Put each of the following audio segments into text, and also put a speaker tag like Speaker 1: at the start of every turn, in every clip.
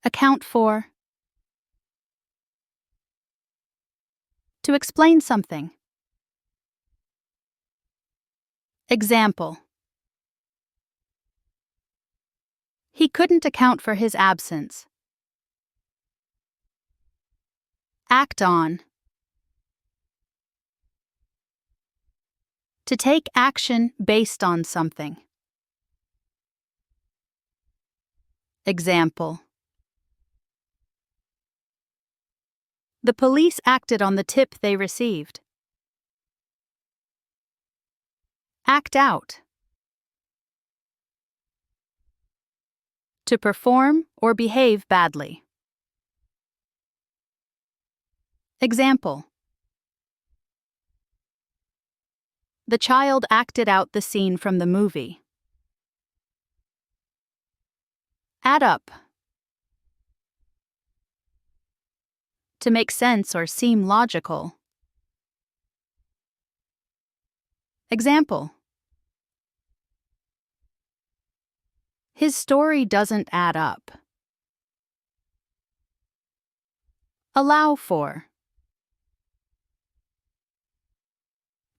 Speaker 1: Account for. To explain something. Example. He couldn't account for his absence. Act on. To take action based on something. Example. The police acted on the tip they received. Act out. To perform or behave badly. Example. The child acted out the scene from the movie. Add up. To make sense or seem logical. Example. His story doesn't add up. Allow for.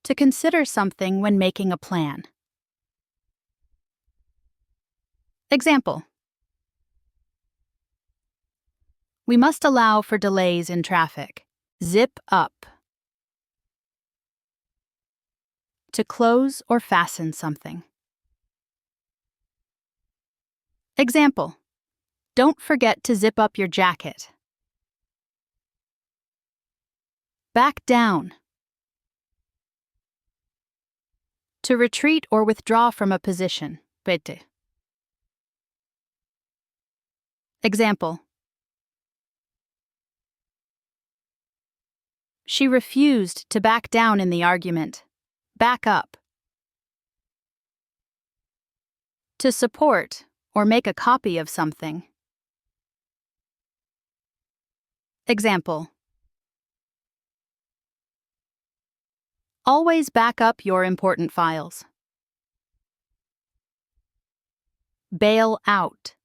Speaker 1: To consider something when making a plan. Example. We must allow for delays in traffic. Zip up. To close or fasten something. Example. Don't forget to zip up your jacket. Back down. To retreat or withdraw from a position. Bitte. Example. She refused to back down in the argument. Back up. To support or make a copy of something. Example. Always back up your important files. Bail out.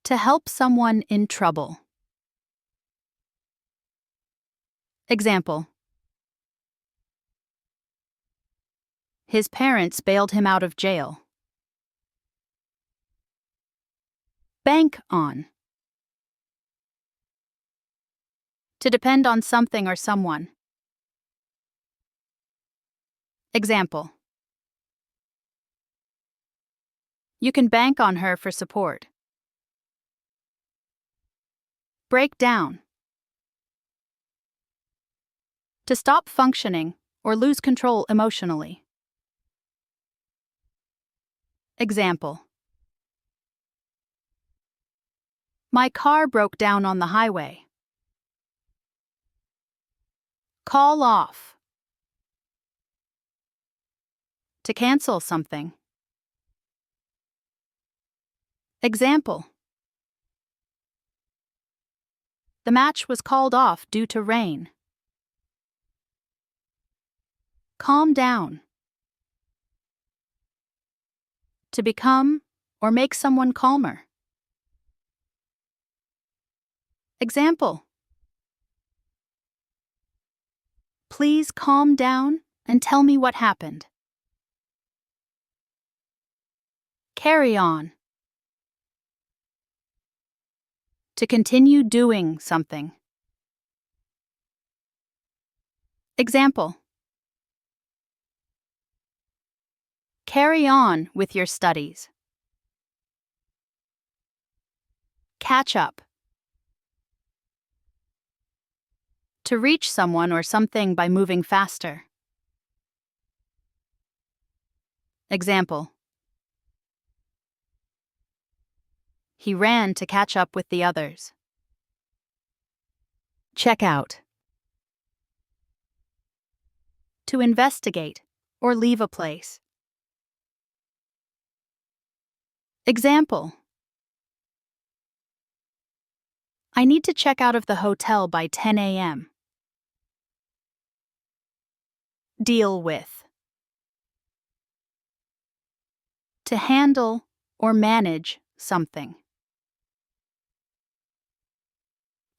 Speaker 1: To help someone in trouble. Example. His parents bailed him out of jail. Bank on. To depend on something or someone. Example. You can bank on her for support. Break down. To stop functioning or lose control emotionally. Example. My car broke down on the highway. Call off. To cancel something. Example. The match was called off due to rain. Calm down. To become or make someone calmer. Example. Please calm down and tell me what happened. Carry on. To continue doing something. Example. Carry on with your studies. Catch up. To reach someone or something by moving faster. Example. He ran to catch up with the others. Check out. To investigate or leave a place. Example. I need to check out of the hotel by 10 a.m. Deal with. To handle or manage something.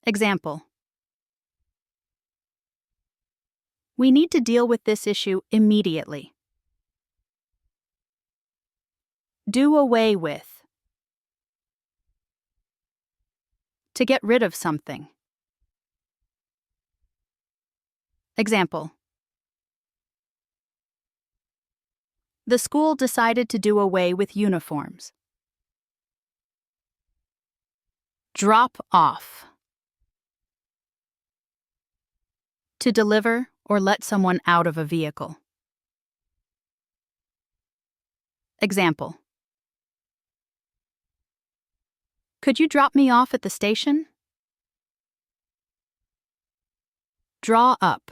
Speaker 1: Example. We need to deal with this issue immediately. Do away with. To get rid of something. Example. The school decided to do away with uniforms. Drop off. To deliver or let someone out of a vehicle. Example. Could you drop me off at the station? Draw up.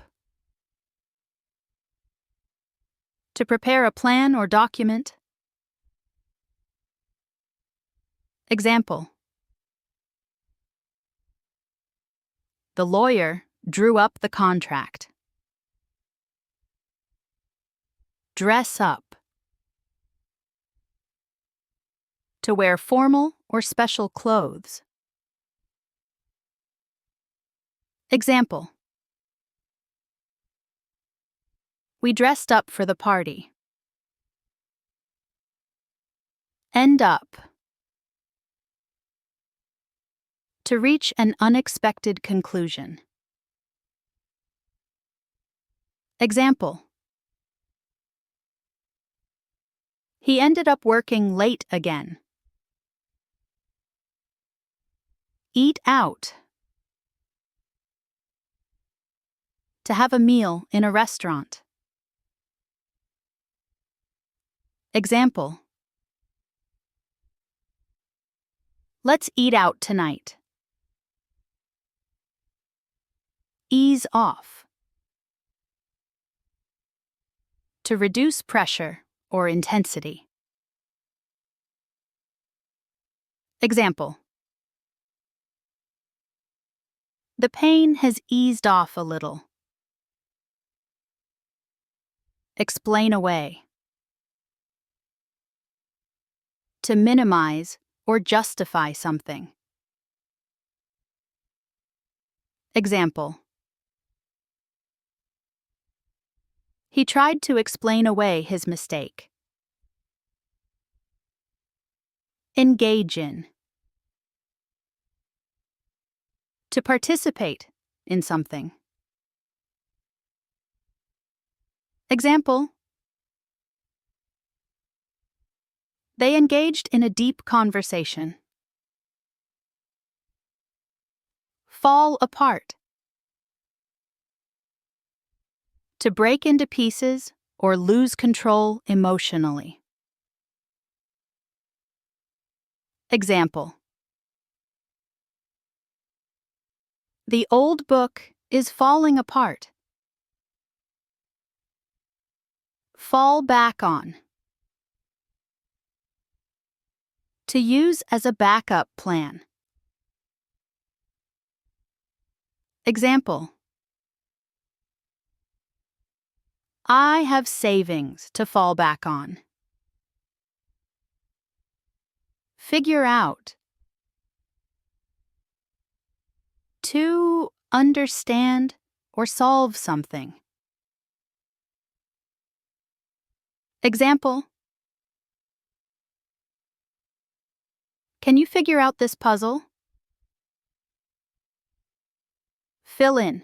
Speaker 1: To prepare a plan or document. Example. The lawyer drew up the contract. Dress up. To wear formal or special clothes. Example. We dressed up for the party. End up. To reach an unexpected conclusion. Example. He ended up working late again. Eat out. To have a meal in a restaurant. Example. Let's eat out tonight. Ease off. To reduce pressure or intensity. Example. The pain has eased off a little. Explain away. To minimize or justify something. Example. He tried to explain away his mistake. Engage in. To participate in something. Example. They engaged in a deep conversation. Fall apart. To break into pieces or lose control emotionally. Example. The old book is falling apart. Fall back on. To use as a backup plan. Example. I have savings to fall back on. Figure out. To understand or solve something. Example. Can you figure out this puzzle? Fill in.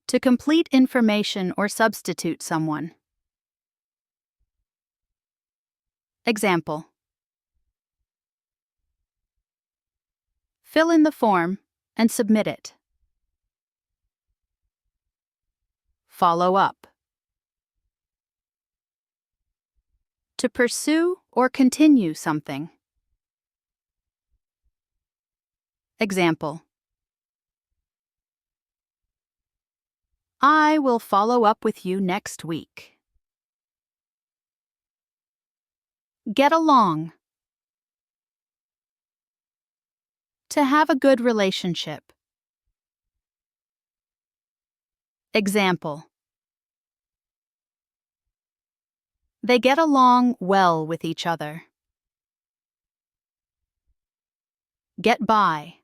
Speaker 1: To complete information or substitute someone. Example. Fill in the form and submit it. Follow up. To pursue or continue something. Example. I will follow up with you next week. Get along. To have a good relationship. Example. They get along well with each other. Get by.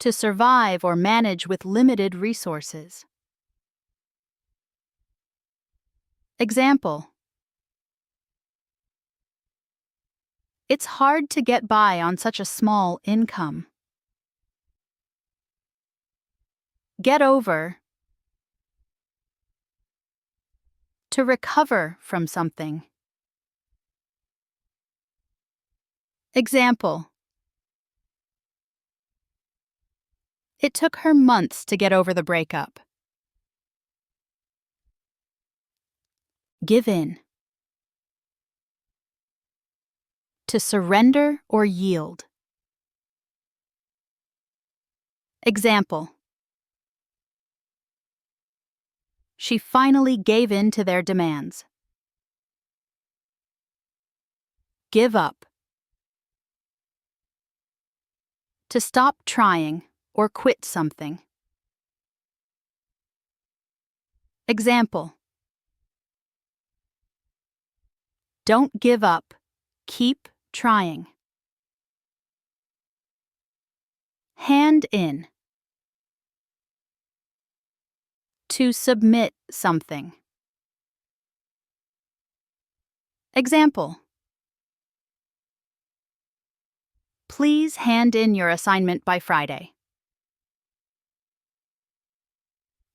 Speaker 1: To survive or manage with limited resources. Example: it's hard to get by on such a small income. Get over. To recover from something. Example: it took her months to get over the breakup. Give in. To surrender or yield. Example: she finally gave in to their demands. Give up. To stop trying or quit something. Example: don't give up. Keep trying. Hand in. To submit something. Example: please hand in your assignment by Friday.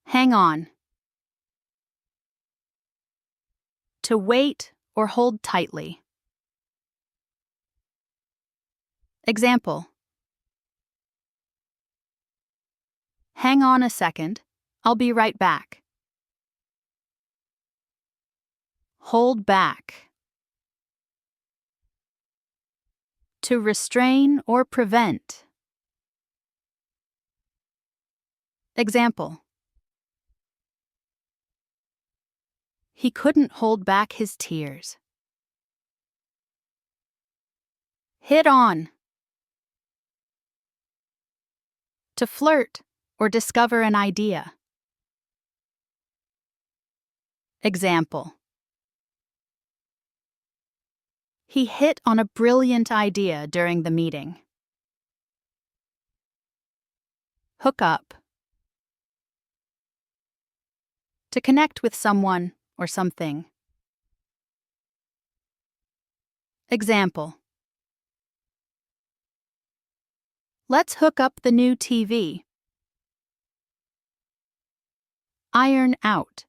Speaker 1: Hang on. To wait or hold tightly. Example: hang on a second. I'll be right back. Hold back. To restrain or prevent. Example: he couldn't hold back his tears. Hit on. To flirt or discover an idea. Example: he hit on a brilliant idea during the meeting. Hook up. To connect with someone or something. Example: let's hook up the new TV. Iron out.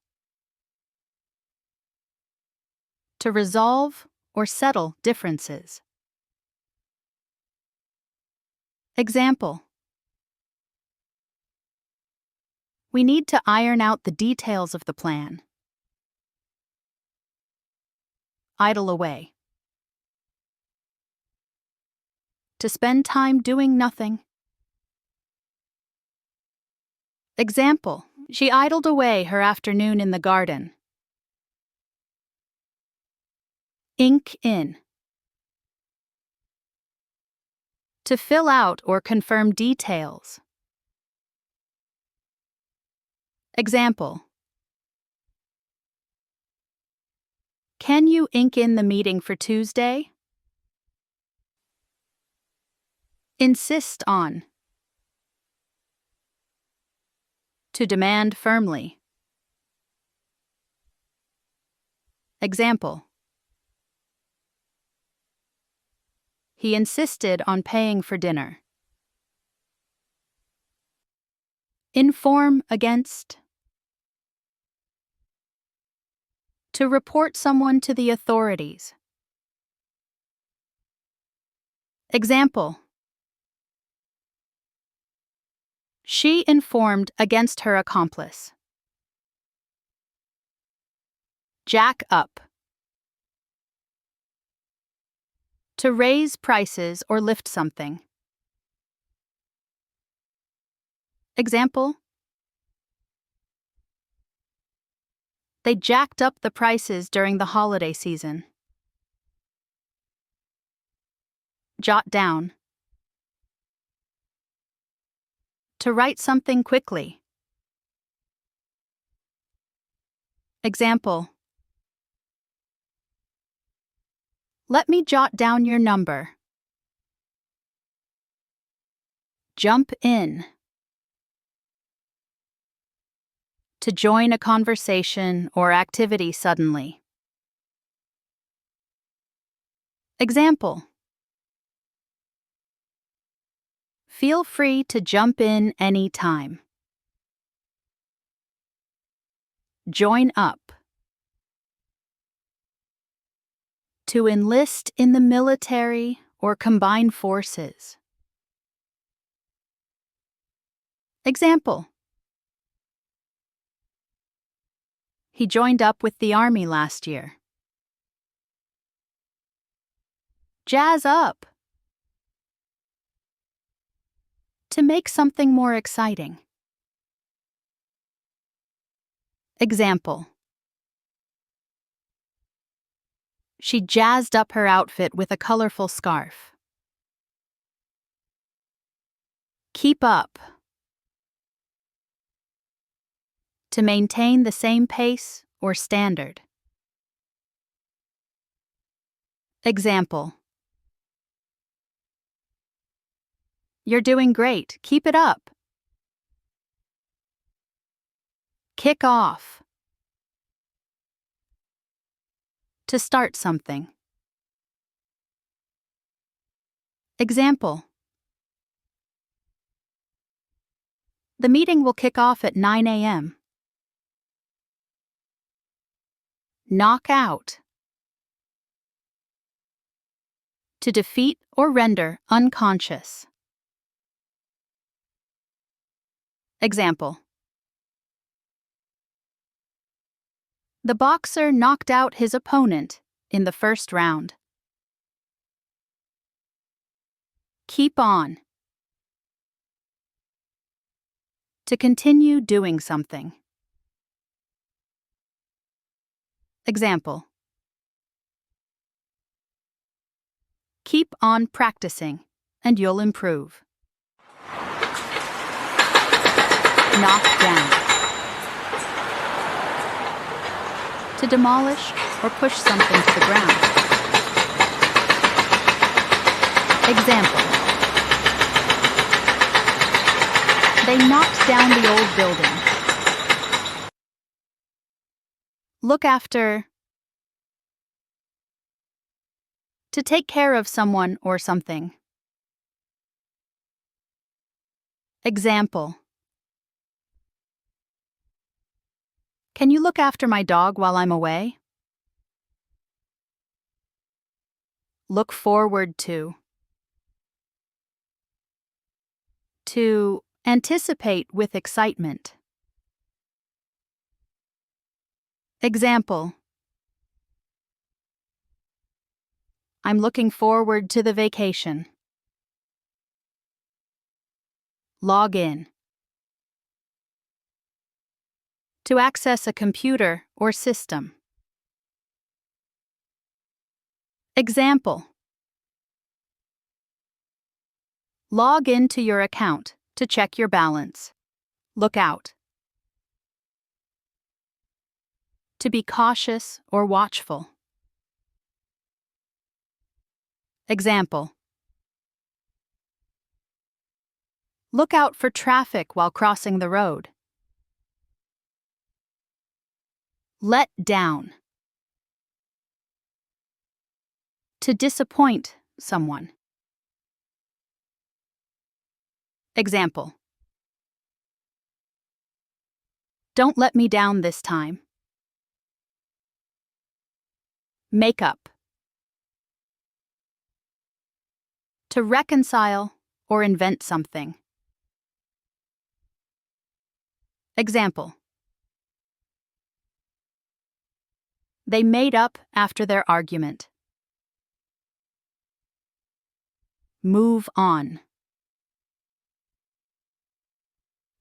Speaker 1: To resolve or settle differences. Example: we need to iron out the details of the plan. Idle away. To spend time doing nothing. Example: she idled away her afternoon in the garden. Ink in. To fill out or confirm details. Example: can you ink in the meeting for Tuesday? Insist on. To demand firmly. Example: he insisted on paying for dinner. Inform against. To report someone to the authorities. Example: she informed against her accomplice. Jack up. To raise prices or lift something. Example: they jacked up the prices during the holiday season. Jot down. To write something quickly. Example: let me jot down your number. Jump in. To join a conversation or activity suddenly. Example: feel free to jump in any time. Join up. To enlist in the military or combine forces. Example: he joined up with the army last year. Jazz up. To make something more exciting. Example: she jazzed up her outfit with a colorful scarf. Keep up. To maintain the same pace or standard. Example: you're doing great, keep it up. Kick off. To start something. Example: the meeting will kick off at 9 a.m. Knock out. To defeat or render unconscious. Example: the boxer knocked out his opponent in the first round. Keep on. To continue doing something. Example: keep on practicing and you'll improve. Knock down. To demolish or push something to the ground. Example: they knocked down the old building. Look after. To take care of someone or something. Example: can you look after my dog while I'm away? Look forward to. To anticipate with excitement. Example: I'm looking forward to the vacation. Log in. To access a computer or system. Example: log into your account to check your balance. Look out. To be cautious or watchful. Example: look out for traffic while crossing the road. Let down. To disappoint someone. Example: don't let me down this time. Make up. To reconcile or invent something. Example: they made up after their argument. Move on.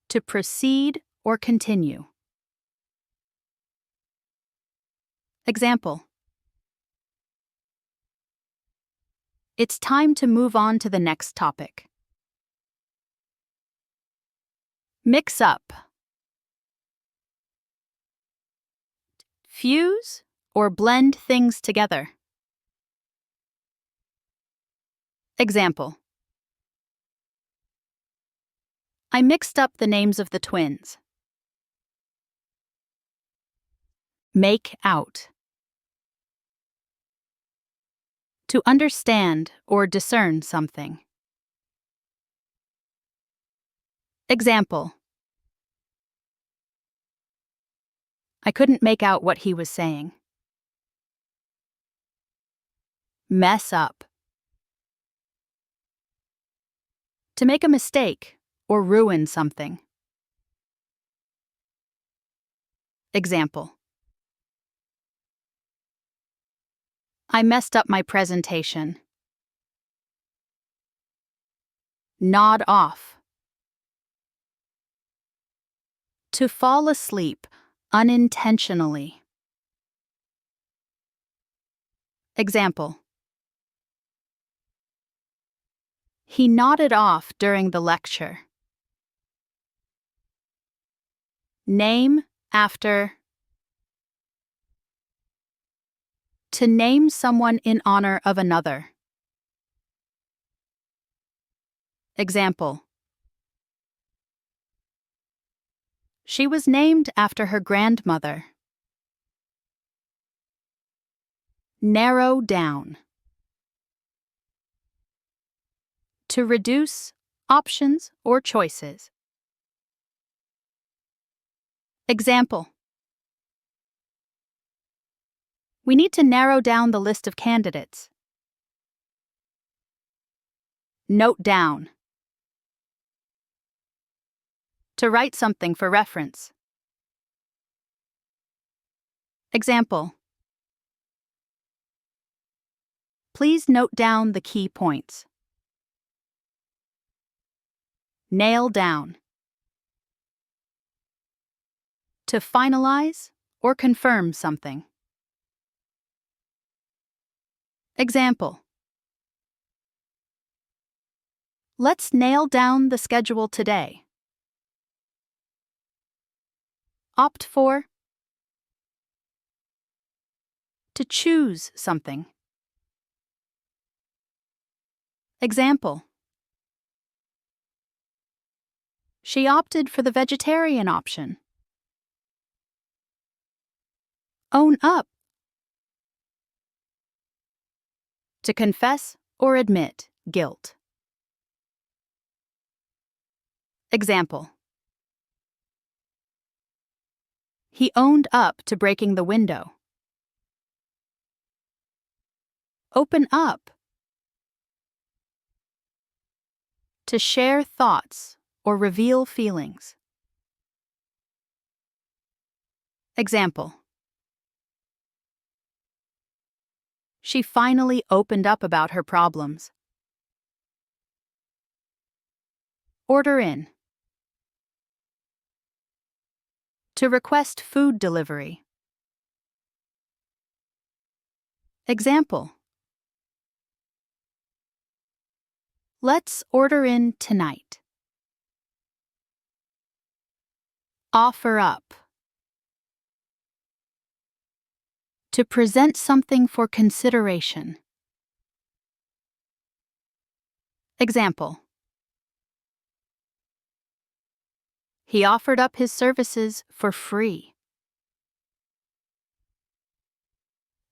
Speaker 1: To proceed or continue. Example: it's time to move on to the next topic. Mix up. fuse or blend things together. Example: I mixed up the names of the twins. Make out. To understand or discern something. Example: I couldn't make out what he was saying. Mess up. To make a mistake or ruin something. Example: I messed up my presentation. Nod off. To fall asleep unintentionally. Example: he nodded off during the lecture. Name after. To name someone in honor of another. Example: she was named after her grandmother. Narrow down. To reduce options or choices. Example: we need to narrow down the list of candidates. Note down. To write something for reference. Example: please note down the key points. Nail down. To finalize or confirm something. Example: let's nail down the schedule today. Opt for. To choose something. Example: she opted for the vegetarian option. Own up. To confess or admit guilt. Example: he owned up to breaking the window. Open up. To share thoughts or reveal feelings. Example: she finally opened up about her problems. Order in. To request food delivery. Example: let's order in tonight. Offer up. To present something for consideration. Example: he offered up his services for free.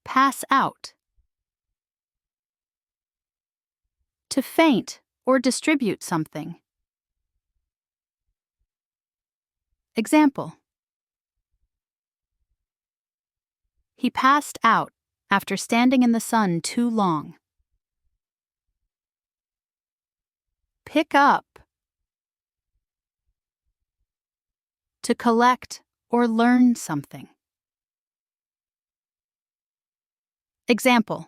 Speaker 1: Pass out. To faint or distribute something. Example: he passed out after standing in the sun too long. Pick up. To collect or learn something. Example: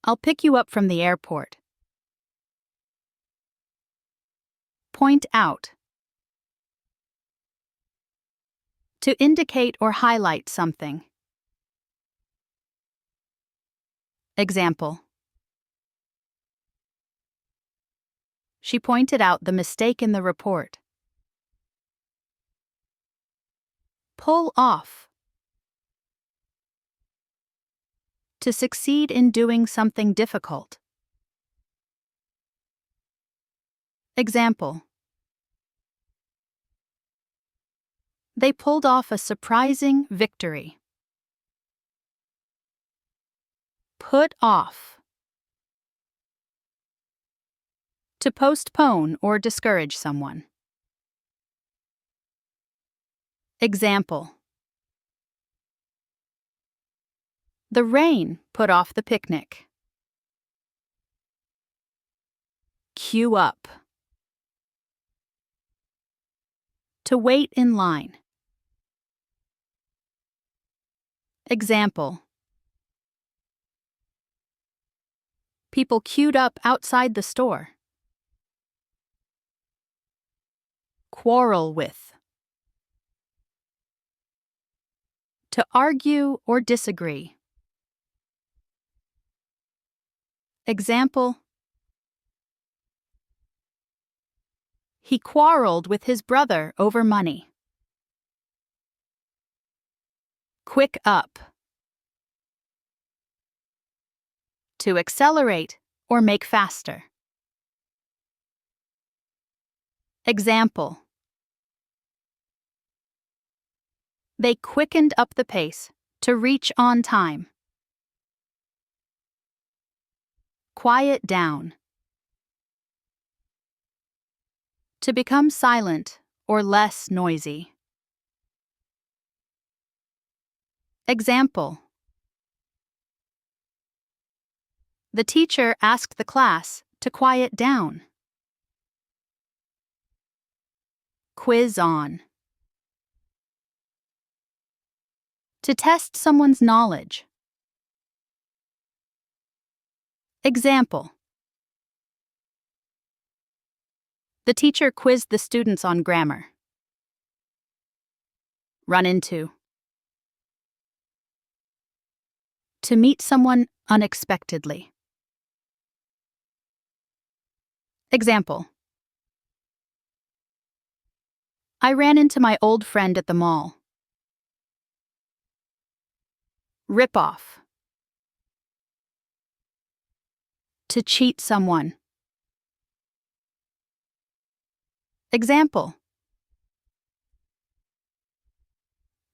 Speaker 1: I'll pick you up from the airport. Point out. To indicate or highlight something. Example: she pointed out the mistake in the report. Pull off. To succeed in doing something difficult. Example. They pulled off a surprising victory. Put off. To postpone or discourage someone. Example. The rain put off the picnic. Queue up. To wait in line. Example. People queued up outside the store. Quarrel with. To argue or disagree. Example. He quarreled with his brother over money. Quick up. To accelerate or make faster. Example. They quickened up the pace to reach on time. Quiet down. To become silent or less noisy. Example. The teacher asked the class to quiet down. Quiz on. To test someone's knowledge. Example. The teacher quizzed the students on grammar. Run into. To meet someone unexpectedly. Example. I ran into my old friend at the mall. Rip off. To cheat someone. Example.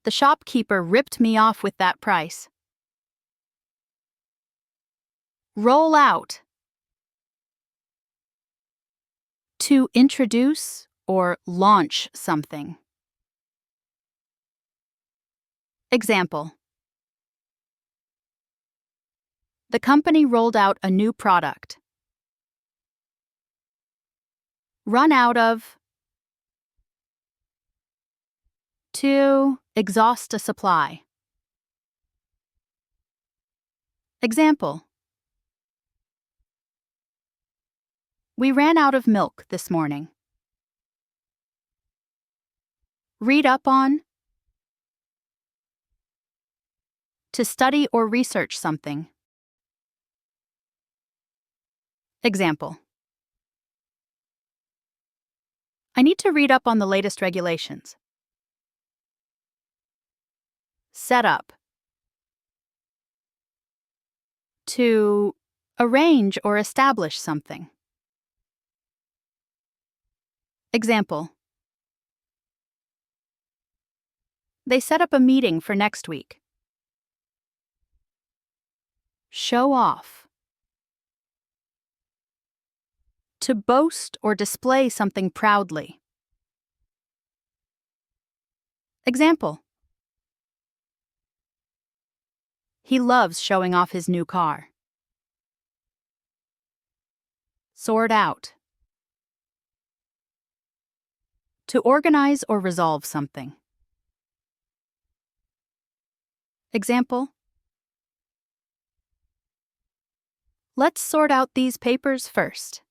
Speaker 1: The shopkeeper ripped me off with that price. Roll out. To introduce or launch something. Example. The company rolled out a new product. Run out of. To exhaust a supply. Example. We ran out of milk this morning. Read up on. To study or research something. Example. I need to read up on the latest regulations. Set up. To arrange or establish something. Example. They set up a meeting for next week. Show off. To boast or display something proudly. Example. He loves showing off his new car. Sort out. To organize or resolve something. Example. Let's sort out these papers first.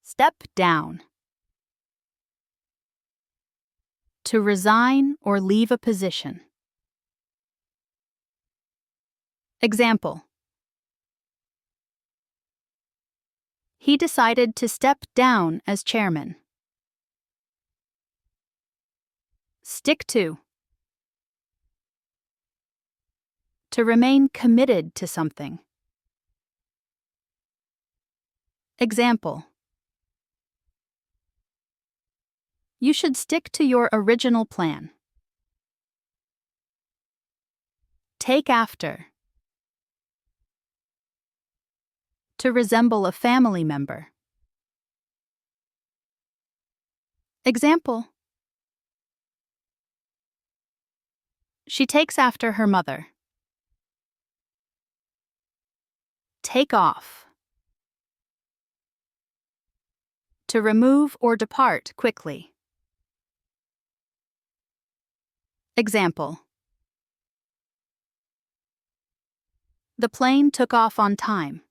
Speaker 1: Step down. To resign or leave a position. Example. He decided to step down as chairman. Stick to. To remain committed to something. Example. You should stick to your original plan. Take after. To resemble a family member. Example. She takes after her mother. Take off. To remove or depart quickly. Example. The plane took off on time.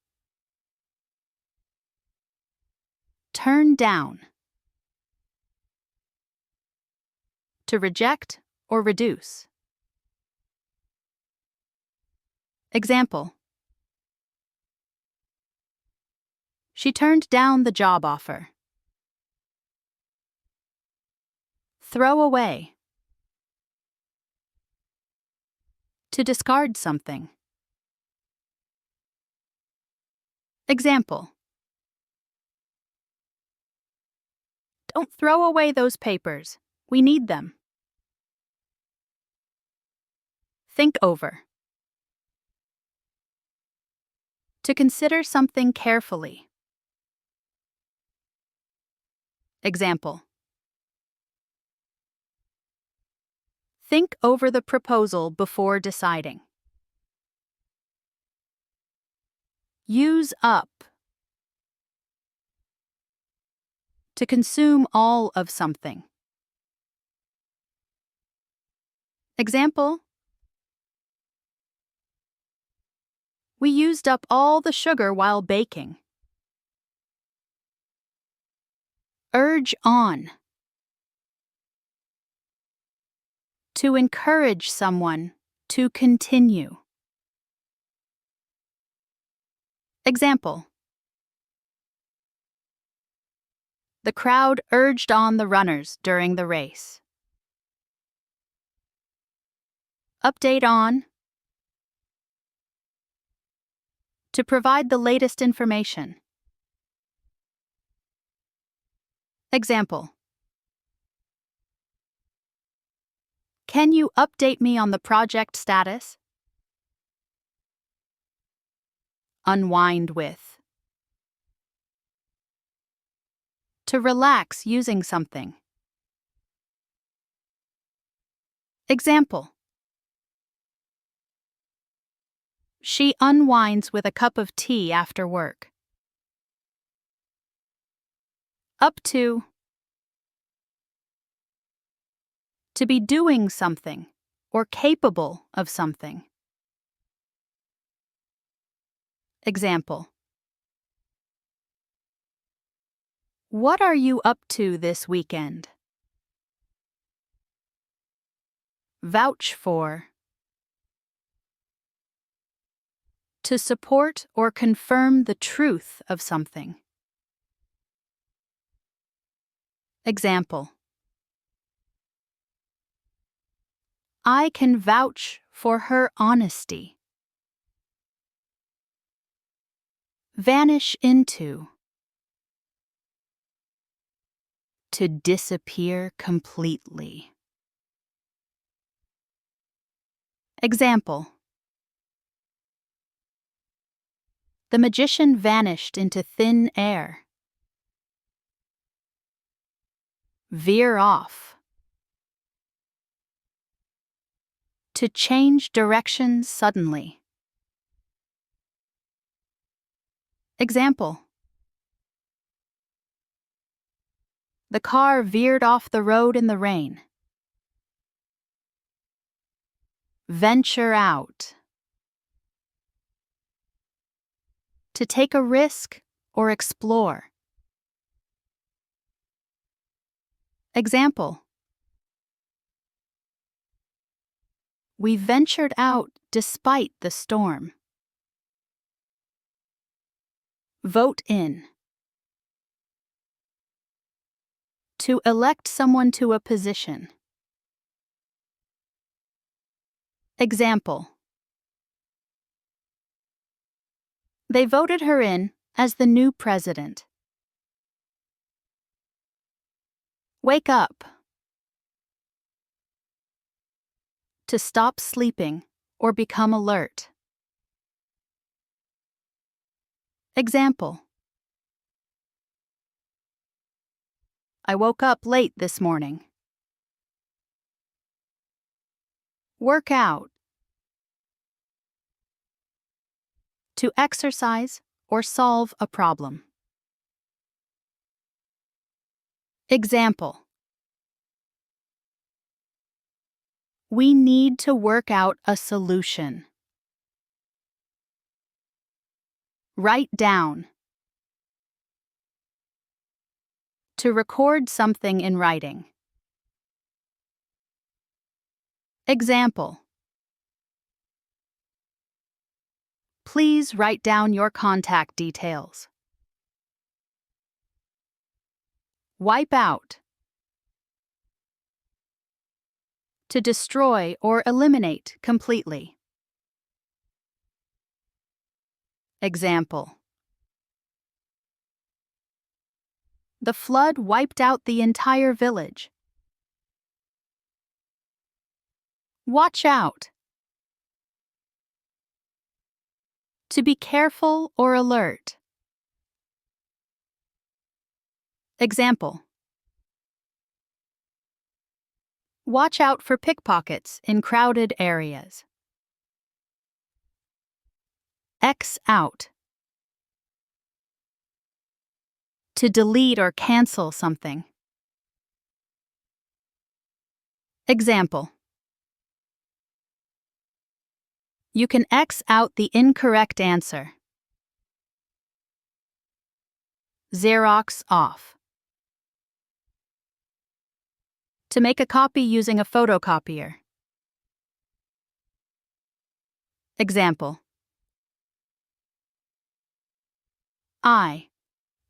Speaker 1: Turn down. To reject or reduce. Example. She turned down the job offer. Throw away. To discard something. Example. Don't throw away those papers. We need them. Think over. To consider something carefully. Example. Think over the proposal before deciding. Use up. To consume all of something. Example. We used up all the sugar while baking. Urge on. To encourage someone to continue. Example. The crowd urged on the runners during the race. Update on. To provide the latest information. Example. Can you update me on the project status? Unwind with. To relax using something. Example. She unwinds with a cup of tea after work. Up to. To be doing something or capable of something. Example. What are you up to this weekend? Vouch for. To support or confirm the truth of something. Example. I can vouch for her honesty. Vanish into. To disappear completely. Example. The magician vanished into thin air. Veer off. To change direction suddenly. Example. The car veered off the road in the rain. Venture out. To take a risk or explore. Example. We ventured out despite the storm. Vote in. To elect someone to a position. Example. They voted her in as the new president. Wake up. To stop sleeping or become alert. Example. I woke up late this morning. Work out. To exercise or solve a problem. Example. We need to work out a solution. Write down. To record something in writing. Example. Please write down your contact details. Wipe out. To destroy or eliminate completely. Example. The flood wiped out the entire village. Watch out. To be careful or alert. Example. Watch out for pickpockets in crowded areas. X out. To delete or cancel something. Example. You can X out the incorrect answer. Xerox off. To make a copy using a photocopier. Example. I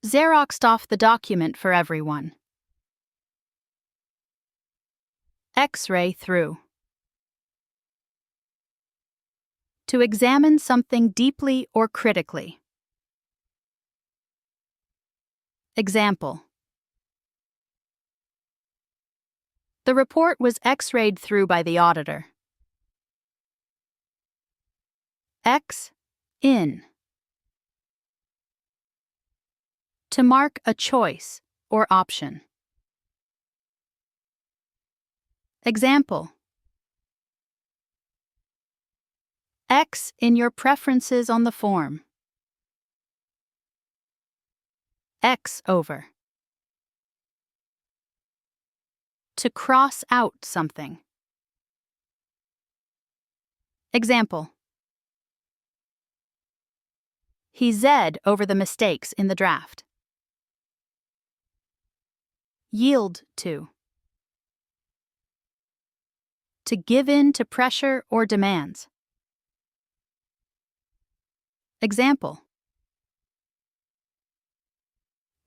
Speaker 1: Xeroxed off the document for everyone. X-ray through. To examine something deeply or critically. Example. The report was X-rayed through by the auditor. X in. To mark a choice or option. Example. X in your preferences on the form. X over. To cross out something. Example. He Z'd over the mistakes in the draft. Yield to. To give in to pressure or demands. Example.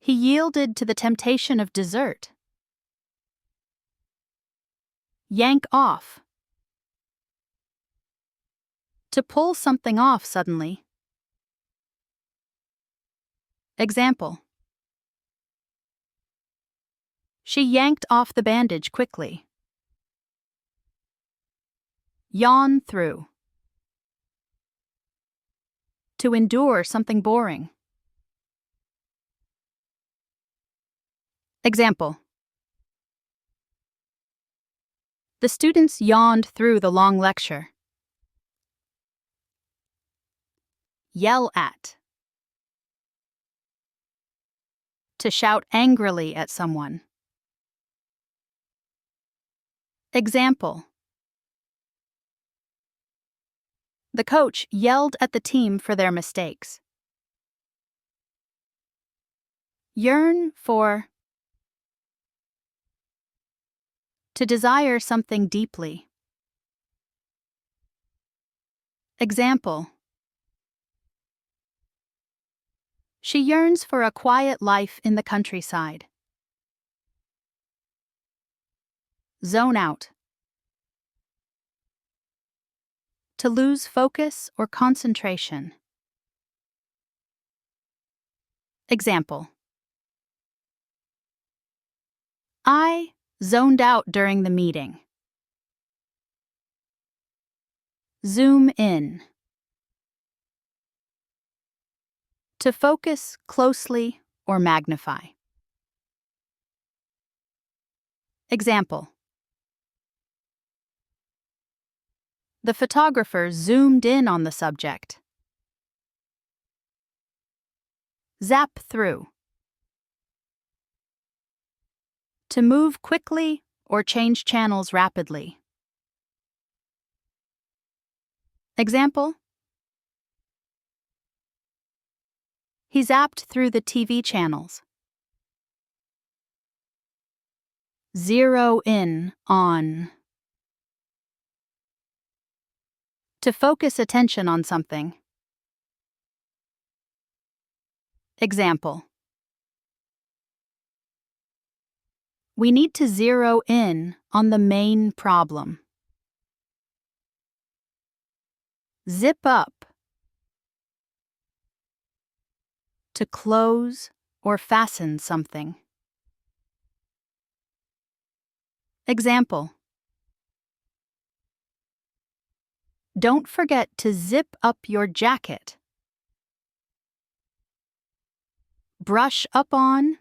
Speaker 1: He yielded to the temptation of dessert. Yank off. To pull something off suddenly. Example. She yanked off the bandage quickly. Yawn through. To endure something boring. Example. The students yawned through the long lecture. Yell at. To shout angrily at someone. Example. The coach yelled at the team for their mistakes. Yearn for. To desire something deeply. Example. She yearns for a quiet life in the countryside. Zone out. To lose focus or concentration. Example. I zoned out during the meeting. Zoom in. To focus closely or magnify. Example. The photographer zoomed in on the subject. Zap through. To move quickly or change channels rapidly. Example. He zapped through the TV channels. Zero in on. To focus attention on something. Example. We need to zero in on the main problem. Zip up. To close or fasten something. Example. Don't forget to zip up your jacket. Brush up on.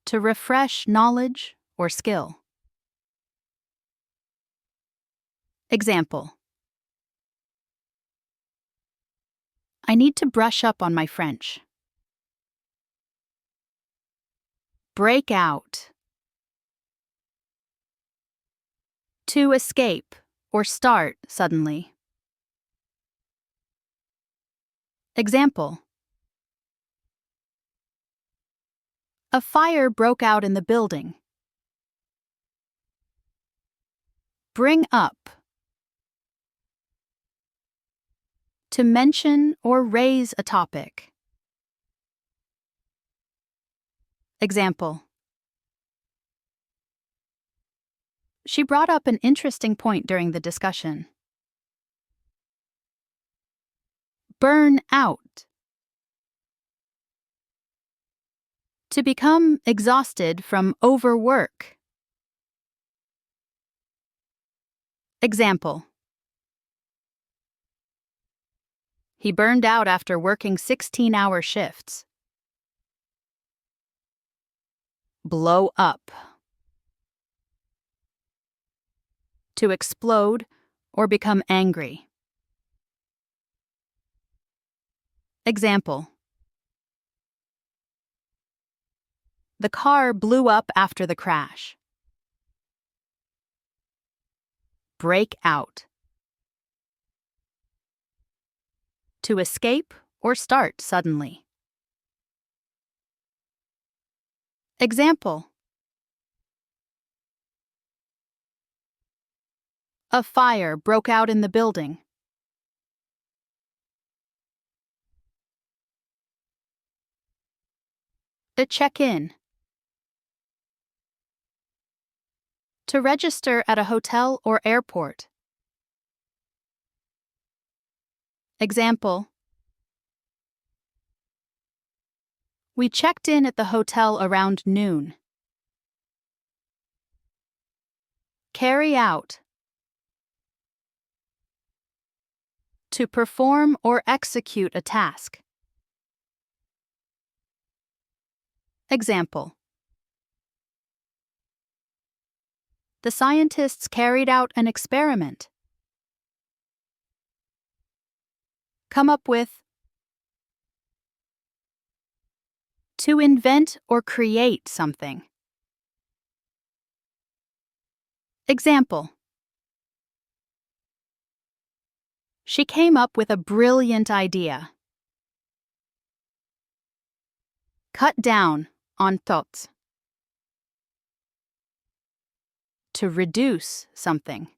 Speaker 1: To refresh knowledge or skill. Example. I need to brush up on my French. Break out. To escape or start suddenly. Example. A fire broke out in the building. Bring up. To mention or raise a topic. Example. She brought up an interesting point during the discussion. Burn out. To become exhausted from overwork. Example. He burned out after working 16-hour shifts. Blow up. To explode or become angry. Example. The car blew up after the crash. Break out. To escape or start suddenly. Example. A fire broke out in the building. To check in. To register at a hotel or airport. Example. We checked in at the hotel around noon. Carry out. To perform or execute a task. Example. The scientists carried out an experiment. Come up with. To invent or create something. Example. She came up with a brilliant idea. Cut down on thoughts. To reduce something.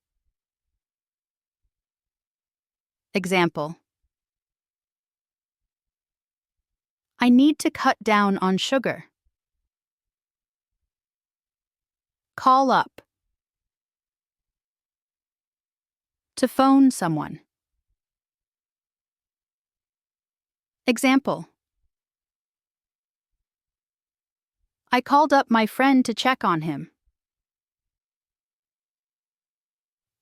Speaker 1: Example. I need to cut down on sugar. Call up. To phone someone. Example. I called up my friend to check on him.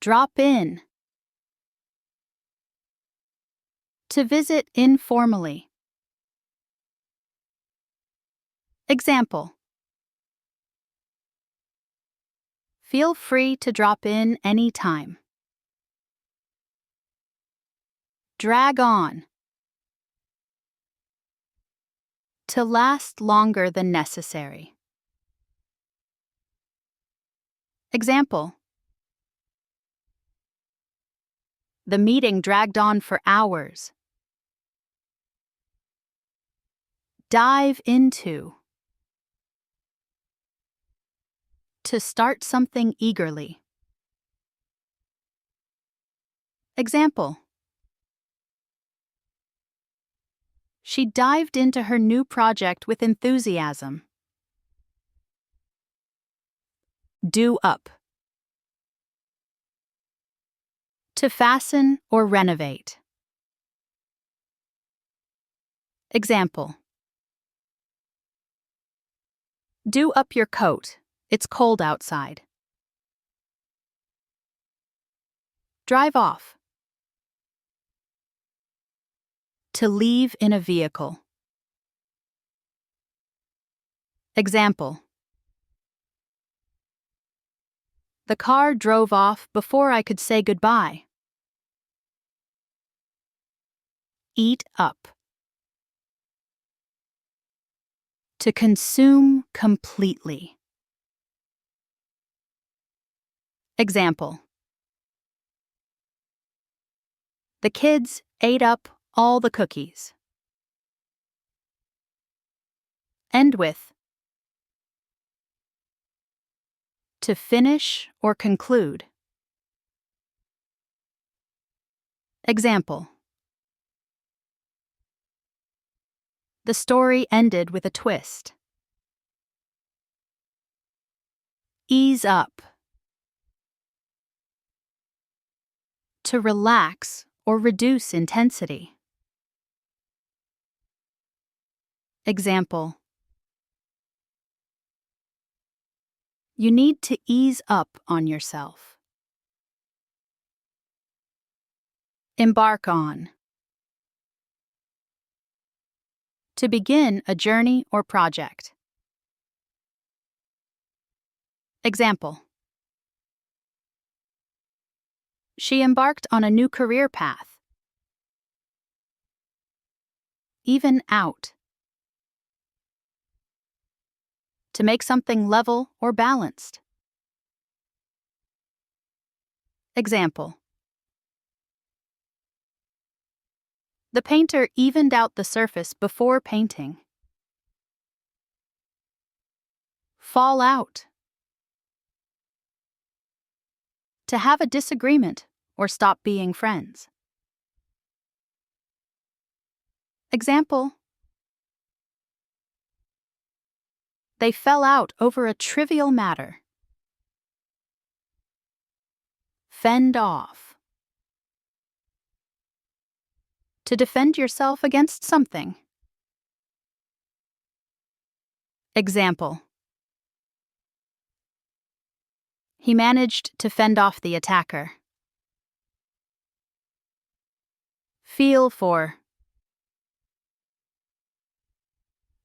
Speaker 1: Drop in. To visit informally. Example. Feel free to drop in anytime. Drag on. To last longer than necessary. Example. The meeting dragged on for hours. Dive into. To start something eagerly. Example. She dived into her new project with enthusiasm. Do up. To fasten or renovate. Example. Do up your coat. It's cold outside. Drive off. To leave in a vehicle. Example. The car drove off before I could say goodbye. Eat up. To consume completely. Example. The kids ate up all the cookies. End with. To finish or conclude. Example. The story ended with a twist. Ease up. To relax or reduce intensity. Example. You need to ease up on yourself. Embark on. To begin a journey or project. Example. She embarked on a new career path. Even out. To make something level or balanced. Example. The painter evened out the surface before painting. Fall out. To have a disagreement or stop being friends. Example. They fell out over a trivial matter. Fend off. To defend yourself against something. Example. He managed to fend off the attacker. Feel for.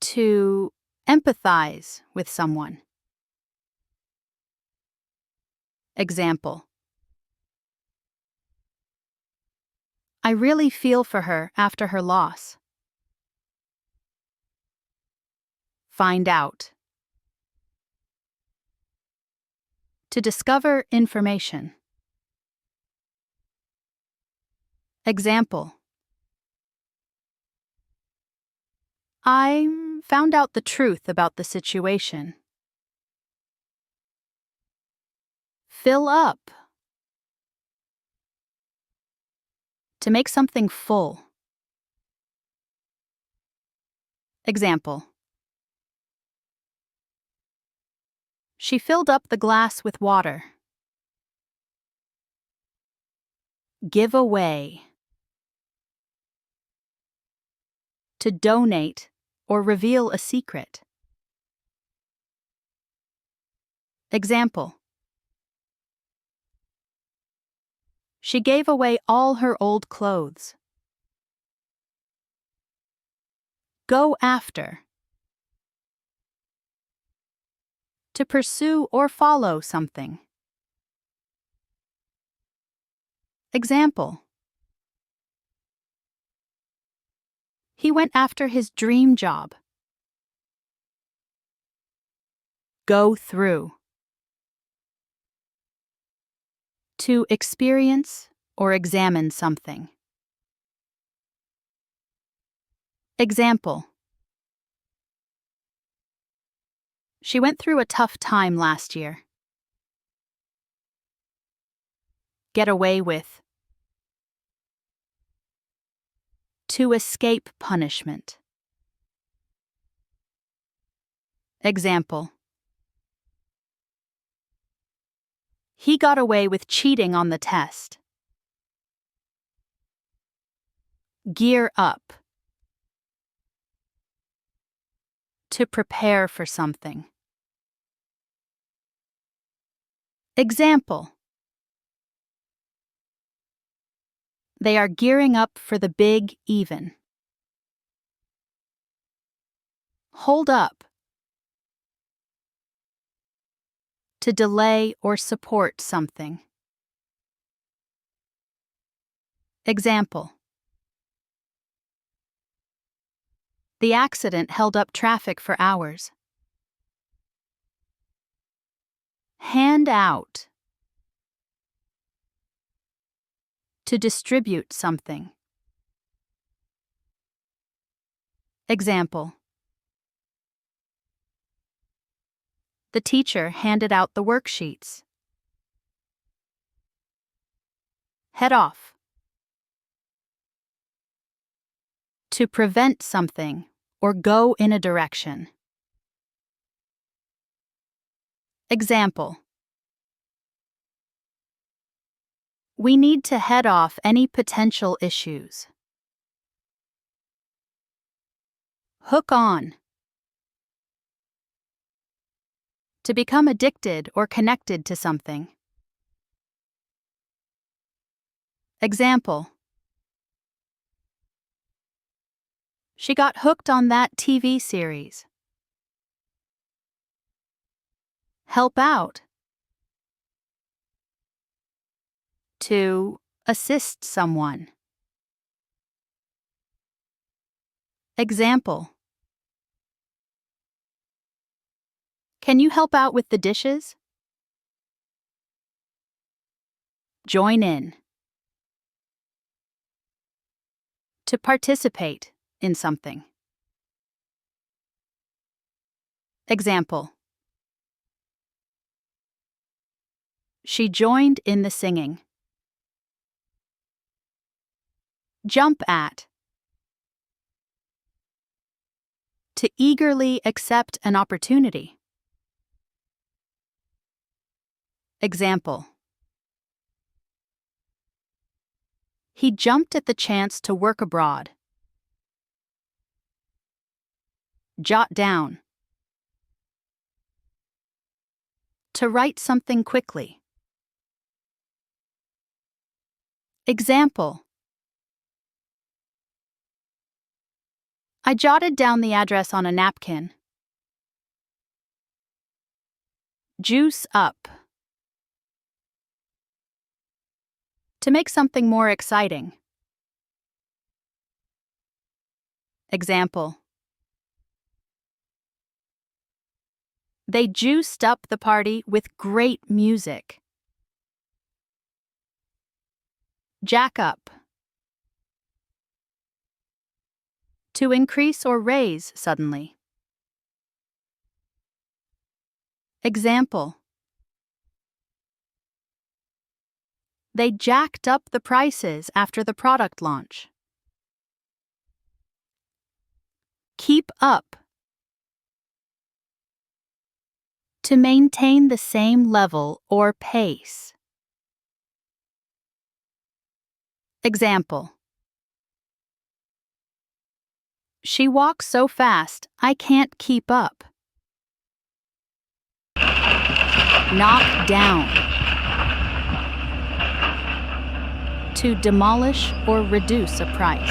Speaker 1: To empathize with someone. Example. I really feel for her after her loss. Find out. To discover information. Example. I found out the truth about the situation. Fill up. To make something full. Example. She filled up the glass with water. Give away. To donate or reveal a secret. Example: she gave away all her old clothes. Go after. To pursue or follow something. Example: he went after his dream job. Go through. To experience or examine something. Example: she went through a tough time last year. Get away with. To escape punishment. Example: he got away with cheating on the test. Gear up. To prepare for something. Example: they are gearing up for the big even. Hold up. To delay or support something. Example: the accident held up traffic for hours. Hand out. To distribute something. Example: the teacher handed out the worksheets. Head off. To prevent something or go in a direction. Example: we need to head off any potential issues. Hook on. To become addicted or connected to something. Example: she got hooked on that TV series. Help out. To assist someone. Example: can you help out with the dishes? Join in. To participate in something. Example: she joined in the singing. Jump at. To eagerly accept an opportunity. Example: he jumped at the chance to work abroad. Jot down. To write something quickly. Example: I jotted down the address on a napkin. Juice up. To make something more exciting. Example: they juiced up the party with great music. Jack up. To increase or raise suddenly. Example: they jacked up the prices after the product launch. Keep up. To maintain the same level or pace. Example. She walks so fast, I can't keep up. Knock down. To demolish or reduce a price.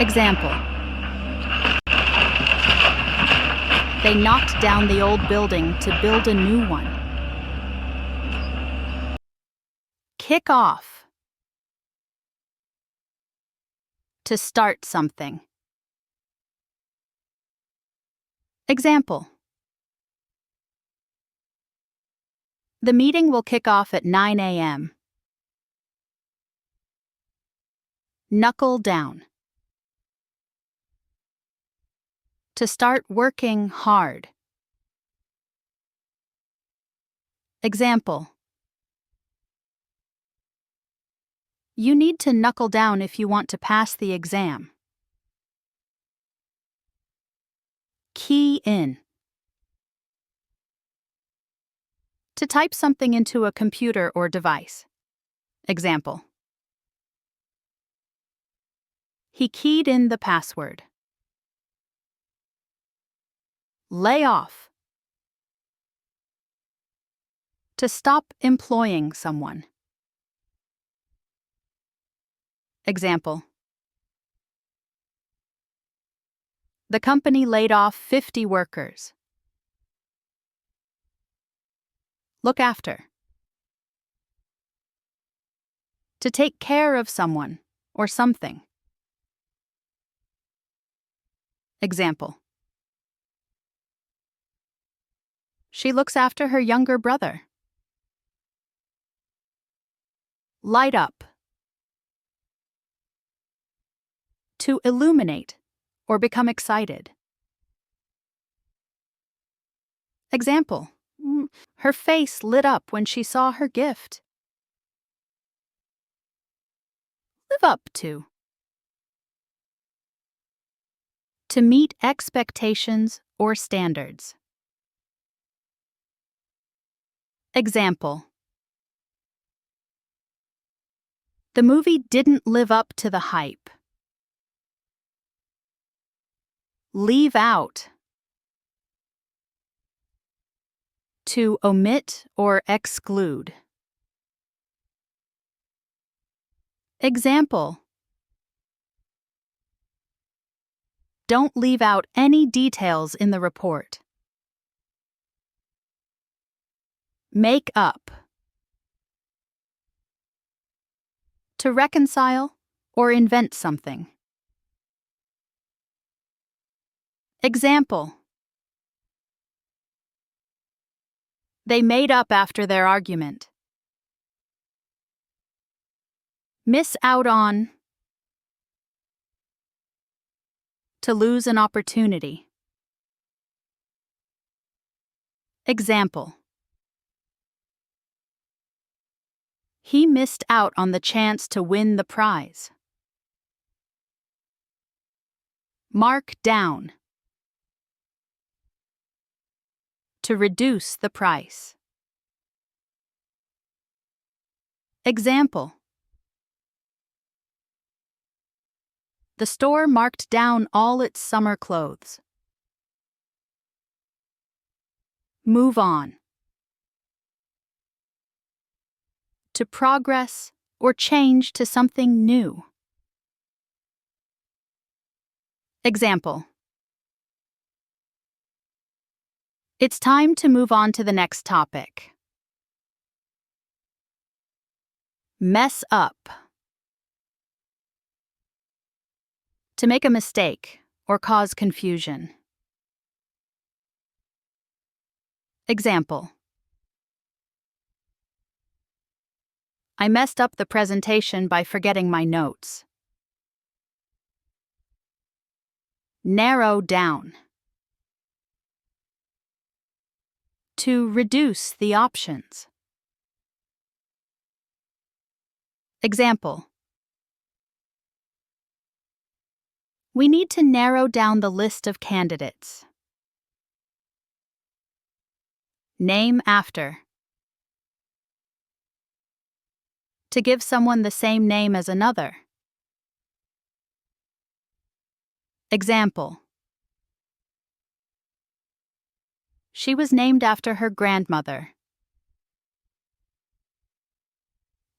Speaker 1: Example. They knocked down the old building to build a new one. Kick off. To start something. Example. The meeting will kick off at 9 a.m. Knuckle down. To start working hard. Example. You need to knuckle down if you want to pass the exam. Key in. To type something into a computer or device. Example. He keyed in the password. Lay off. To stop employing someone. Example. The company laid off 50 workers. Look after. To take care of someone or something. Example. She looks after her younger brother. Light up. To illuminate or become excited. Example. Her face lit up when she saw her gift. Live up to. To meet expectations or standards. Example. The movie didn't live up to the hype. Leave out. To omit or exclude. Example. Don't leave out any details in the report. Make up. To reconcile or invent something. Example. They made up after their argument. Miss out on. To lose an opportunity. Example. He missed out on the chance to win the prize. Mark down. To reduce the price. Example. The store marked down all its summer clothes. Move on. To progress or change to something new. Example. It's time to move on to the next topic. Mess up. To make a mistake or cause confusion. Example. I messed up the presentation by forgetting my notes. Narrow down. To reduce the options. Example. We need to narrow down the list of candidates. Name after. To give someone the same name as another. Example. She was named after her grandmother.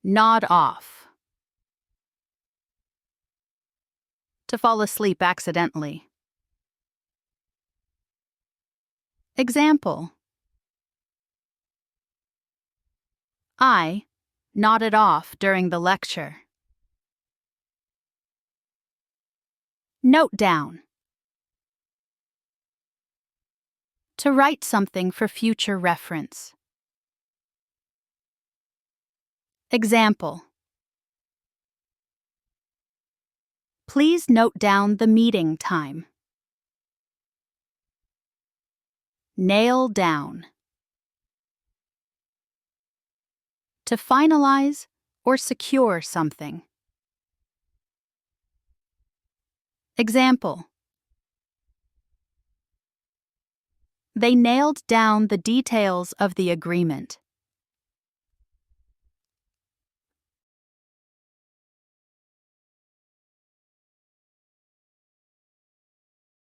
Speaker 1: Nod off. To fall asleep accidentally. Example. I nodded off during the lecture. Note down. To write something for future reference. Example. Please note down the meeting time. Nail down. To finalize or secure something. Example. They nailed down the details of the agreement.